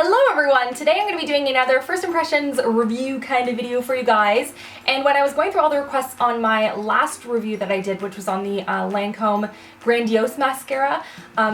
Hello everyone! Today I'm going to be doing another first impressions review kind of video for you guys. And when I was going through all the requests on my last review that I did, which was on the Lancome Grandiose Mascara,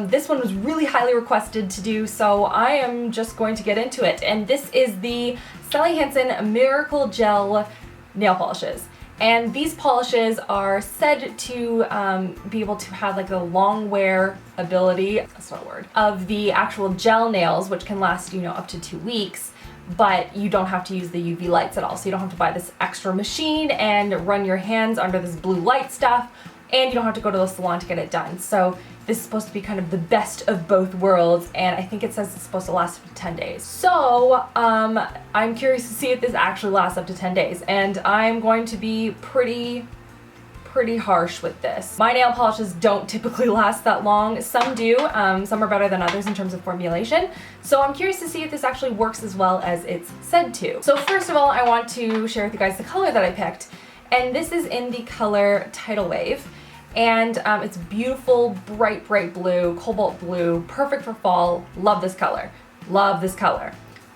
this one was really highly requested to do, so I am just going to get into it. And this is the Hansen Miracle Gel nail polishes. And these polishes are said to be able to have like a long wear ability, that's not a word, of the actual gel nails, which can last, up to 2 weeks, but you don't have to use the UV lights at all. So you don't have to buy this extra machine and run your hands under this blue light stuff, and you don't have to go to the salon to get it done. So this is supposed to be kind of the best of both worlds, and I think it says it's supposed to last up to 10 days. So I'm curious to see if this actually lasts up to 10 days, and I'm going to be pretty harsh with this. My nail polishes don't typically last that long. Some do, some are better than others in terms of formulation. So I'm curious to see if this actually works as well as it's said to. So first of all, I want to share with you guys the color that I picked, and this is in the color Tidal Wave. And it's beautiful, bright blue, cobalt blue, perfect for fall. Love this color. Love this color.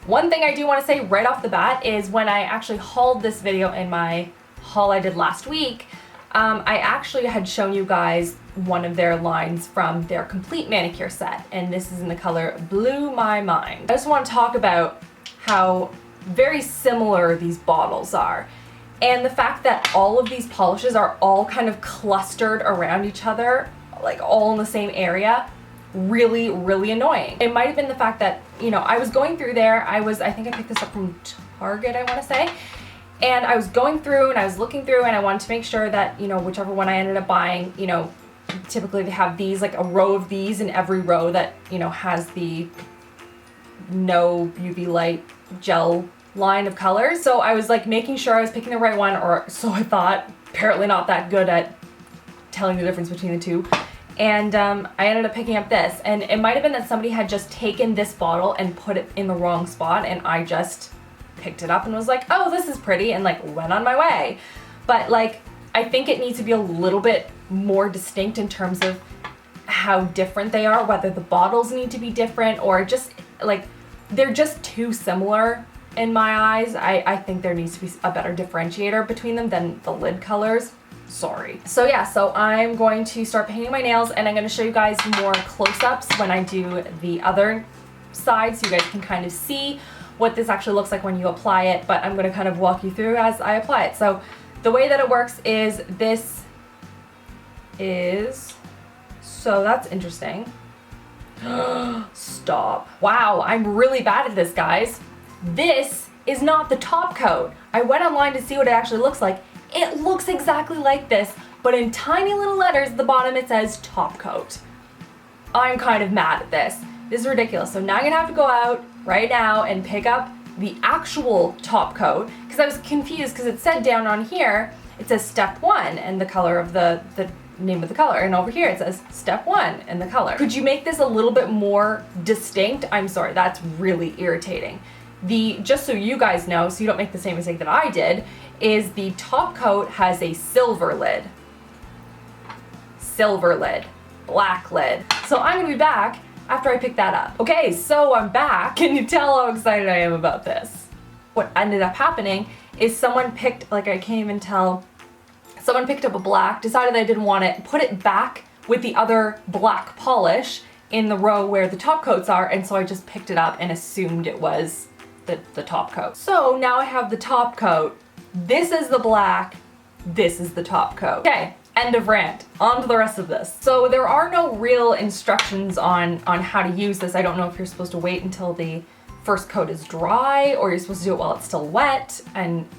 One thing I do want to say right off the bat is when I actually hauled this video in my haul I did last week, I actually had shown you guys one of their lines from their complete manicure set, and this is in the color Blew My Mind. I just want to talk about how very similar these bottles are. And the fact that all of these polishes are all kind of clustered around each other, like all in the same area, really annoying. It might have been the fact that, I was going through there, I think I picked this up from Target, I want to say, and I was going through and I was looking through and I wanted to make sure that, whichever one I ended up buying, typically they have these, like a row of these in every row that, has the no UV light gel line of colors. So I was like making sure I was picking the right one, or so I thought. Apparently not that good at telling the difference between the two. And I ended up picking up this, and it might have been that somebody had just taken this bottle and put it in the wrong spot, and I just picked it up and was like, oh, this is pretty, and like went on my way. But like, I think it needs to be a little bit more distinct in terms of how different they are, whether the bottles need to be different or just like they're just too similar. In my eyes, I think there needs to be a better differentiator between them than the lid colors. Sorry. So yeah, so I'm going to start painting my nails, and I'm going to show you guys more close-ups when I do the other side so you guys can kind of see what this actually looks like when you apply it, but I'm going to kind of walk you through as I apply it. So the way that it works is so that's interesting. Stop. Wow, I'm really bad at this, guys. This is not the top coat. I went online to see what it actually looks like. It looks exactly like this, but in tiny little letters at the bottom it says top coat. I'm kind of mad at this. This is ridiculous. So now I'm gonna have to go out right now and pick up the actual top coat, because I was confused because it said down on here, it says step 1 and the color of the name of the color, and over here it says step 1 and the color. Could you make this a little bit more distinct? I'm sorry, that's really irritating. Just so you guys know, so you don't make the same mistake that I did, is the top coat has a silver lid, black lid. So I'm gonna be back after I pick that up. Okay, so I'm back. Can you tell how excited I am about this? What ended up happening is someone picked, like I can't even tell, someone picked up a black, decided they didn't want it, put it back with the other black polish in the row where the top coats are, and so I just picked it up and assumed it was the top coat. So now I have the top coat. This is the black. This is the top coat. Okay, end of rant. On to the rest of this. So there are no real instructions on how to use this. I don't know if you're supposed to wait until the first coat is dry, or you're supposed to do it while it's still wet,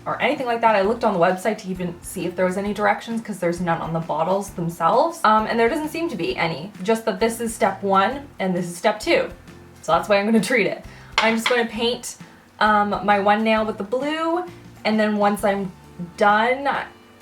or anything like that. I looked on the website to even see if there was any directions, because there's none on the bottles themselves. And there doesn't seem to be any. Just that this is step 1 and this is step 2. So that's the way I'm going to treat it. I'm just going to paint my one nail with the blue, and then once I'm done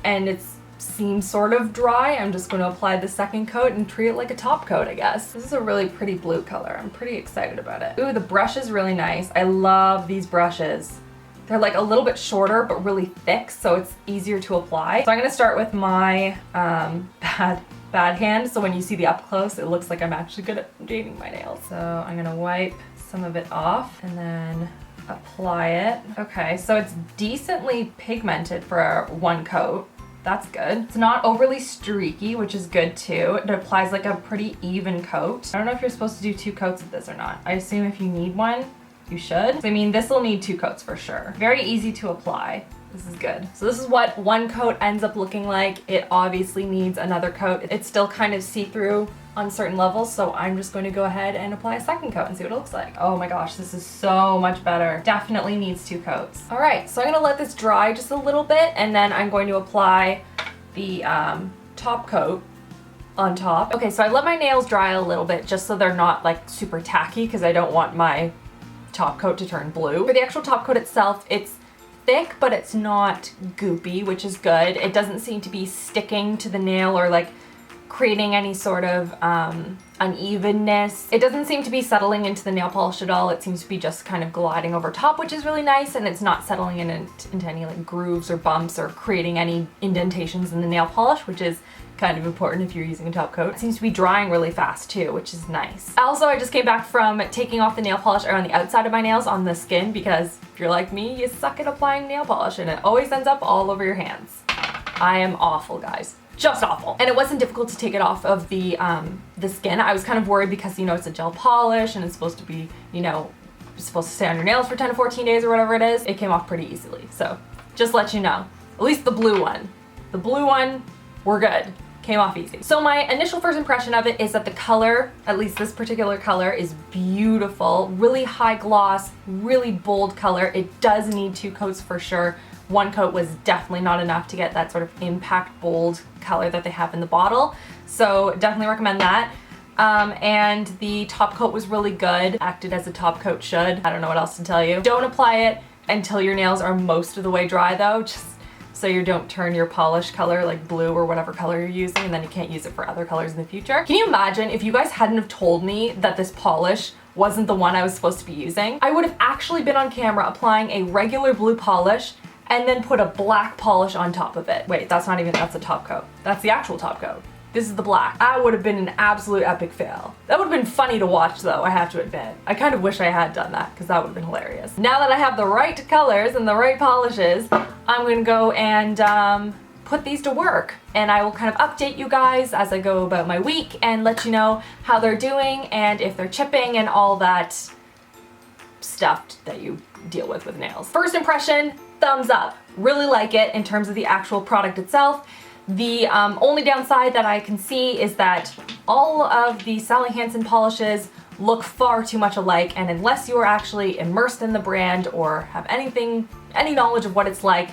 and it seems sort of dry, I'm just going to apply the second coat and treat it like a top coat, I guess. This is a really pretty blue color. I'm pretty excited about it. Ooh, the brush is really nice. I love these brushes. They're like a little bit shorter but really thick, so it's easier to apply. So I'm going to start with my bad bad hand, so when you see the up close, it looks like I'm actually good at dating my nails. So I'm gonna wipe some of it off and then apply it. Okay, so it's decently pigmented for one coat. That's good. It's not overly streaky, which is good too. It applies like a pretty even coat. I don't know if you're supposed to do 2 coats of this or not. I assume if you need one, you should. So, I mean, this will need 2 coats for sure. Very easy to apply. This is good. So this is what one coat ends up looking like. It obviously needs another coat. It's still kind of see-through on certain levels, so I'm just going to go ahead and apply a second coat and see what it looks like. Oh my gosh, this is so much better. Definitely needs 2 coats. All right, so I'm gonna let this dry just a little bit, and then I'm going to apply the top coat on top. Okay, so I let my nails dry a little bit just so they're not like super tacky, because I don't want my top coat to turn blue. For the actual top coat itself, it's thick, but it's not goopy, which is good. It doesn't seem to be sticking to the nail or like creating any sort of unevenness. It doesn't seem to be settling into the nail polish at all. It seems to be just kind of gliding over top, which is really nice, and it's not settling into any like grooves or bumps or creating any indentations in the nail polish, which is kind of important if you're using a top coat. It seems to be drying really fast too, which is nice. Also, I just came back from taking off the nail polish around the outside of my nails on the skin, because if you're like me, you suck at applying nail polish and it always ends up all over your hands. I am awful, guys. Just awful. And it wasn't difficult to take it off of the skin. I was kind of worried because, you know, it's a gel polish and it's supposed to be, you know, supposed to stay on your nails for 10 to 14 days or whatever it is. It came off pretty easily. So just let you know. At least the blue one. The blue one, we're good. Came off easy. So my initial first impression of it is that the color, at least this particular color, is beautiful. Really high gloss, really bold color. It does need 2 coats for sure. 1 coat was definitely not enough to get that sort of impact bold color that they have in the bottle. So definitely recommend that. And the top coat was really good. Acted as a top coat should. I don't know what else to tell you. Don't apply it until your nails are most of the way dry though, just so you don't turn your polish color like blue or whatever color you're using, and then you can't use it for other colors in the future. Can you imagine if you guys hadn't have told me that this polish wasn't the one I was supposed to be using? I would have actually been on camera applying a regular blue polish and then put a black polish on top of it. Wait, that's not even, that's a top coat. That's the actual top coat. This is the black. That would have been an absolute epic fail. That would have been funny to watch though, I have to admit. I kind of wish I had done that, because that would have been hilarious. Now that I have the right colors and the right polishes, I'm gonna go and put these to work. And I will kind of update you guys as I go about my week and let you know how they're doing and if they're chipping and all that stuff that you deal with nails. First impression, thumbs up. Really like it in terms of the actual product itself. The only downside that I can see is that all of the Sally Hansen polishes look far too much alike, and unless you're actually immersed in the brand or have any knowledge of what it's like,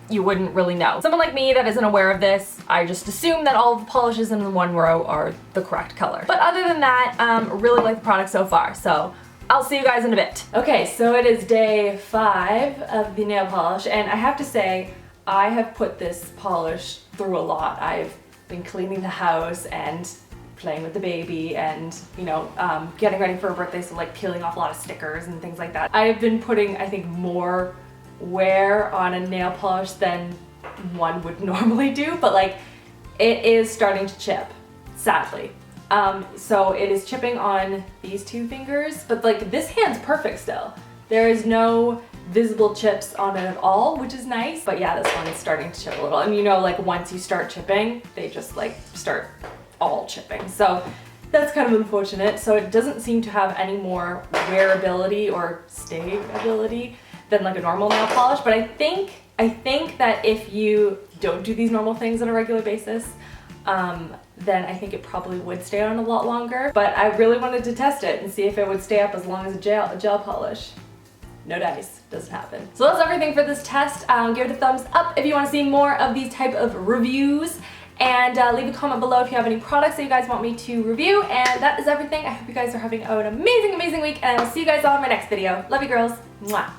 you wouldn't really know. Someone like me that isn't aware of this, I just assume that all of the polishes in the one row are the correct color. But other than that, really like the product so far, so I'll see you guys in a bit. Okay, so it is day 5 of the nail polish, and I have to say, I have put this polish through a lot. I've been cleaning the house and playing with the baby and, you know, getting ready for her birthday, so like peeling off a lot of stickers and things like that. I've been putting, I think, more wear on a nail polish than one would normally do, but like it is starting to chip, sadly. So it is chipping on these 2 fingers, but like this hand's perfect still. There is no visible chips on it at all, which is nice. But yeah, this one is starting to chip a little. And you know, like once you start chipping, they just like start all chipping. So that's kind of unfortunate. So it doesn't seem to have any more wearability or stayability than like a normal nail polish. But I think that if you don't do these normal things on a regular basis, then I think it probably would stay on a lot longer. But I really wanted to test it and see if it would stay up as long as a gel polish. No dice, doesn't happen. So that's everything for this test. Give it a thumbs up if you want to see more of these type of reviews, and leave a comment below if you have any products that you guys want me to review. And that is everything. I hope you guys are having an amazing, amazing week, and I will see you guys all in my next video. Love you girls. Mwah.